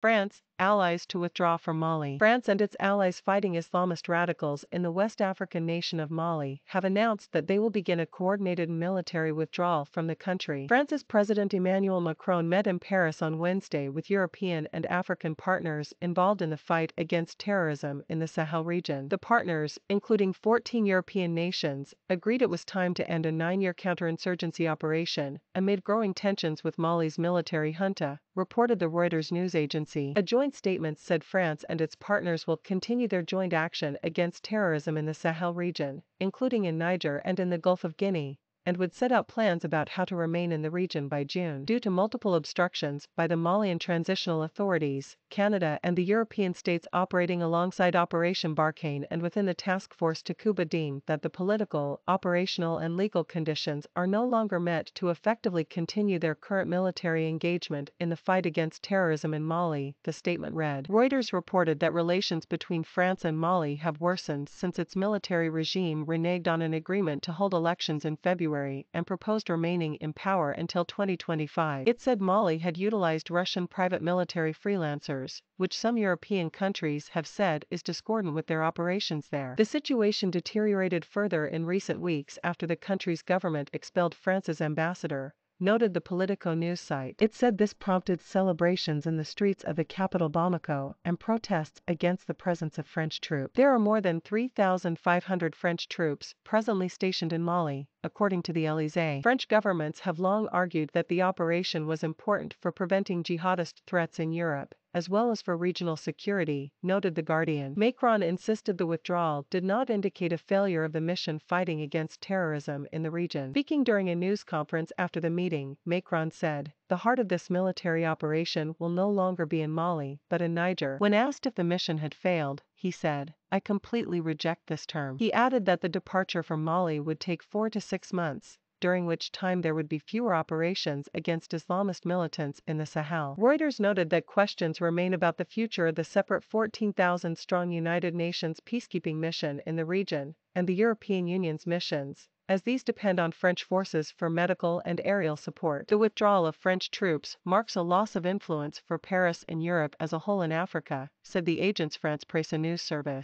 France, allies to withdraw from Mali. France and its allies fighting Islamist radicals in the West African nation of Mali have announced that they will begin a coordinated military withdrawal from the country. France's President Emmanuel Macron met in Paris on Wednesday with European and African partners involved in the fight against terrorism in the Sahel region. The partners, including 14 European nations, agreed it was time to end a 9-year counterinsurgency operation amid growing tensions with Mali's military junta, reported the Reuters news agency. A joint statement said France and its partners will continue their joint action against terrorism in the Sahel region, including in Niger and in the Gulf of Guinea, and would set out plans about how to remain in the region by June. Due to multiple obstructions by the Malian transitional authorities, Canada and the European states operating alongside Operation Barkhane and within the task force Takuba deemed that the political, operational and legal conditions are no longer met to effectively continue their current military engagement in the fight against terrorism in Mali, the statement read. Reuters reported that relations between France and Mali have worsened since its military regime reneged on an agreement to hold elections in February and proposed remaining in power until 2025. It said Mali had utilized Russian private military freelancers, which some European countries have said is discordant with their operations there. The situation deteriorated further in recent weeks after the country's government expelled France's ambassador, noted the Politico news site. It said this prompted celebrations in the streets of the capital Bamako and protests against the presence of French troops. There are more than 3,500 French troops presently stationed in Mali, according to the Élysée. French governments have long argued that the operation was important for preventing jihadist threats in Europe, as well as for regional security, noted The Guardian. Macron insisted the withdrawal did not indicate a failure of the mission fighting against terrorism in the region. Speaking during a news conference after the meeting, Macron said, "The heart of this military operation will no longer be in Mali, but in Niger." When asked if the mission had failed, he said, "I completely reject this term." He added that the departure from Mali would take 4 to 6 months, during which time there would be fewer operations against Islamist militants in the Sahel. Reuters noted that questions remain about the future of the separate 14,000-strong United Nations peacekeeping mission in the region, and the European Union's missions, as these depend on French forces for medical and aerial support. The withdrawal of French troops marks a loss of influence for Paris and Europe as a whole in Africa, said the Agence France Presse news service.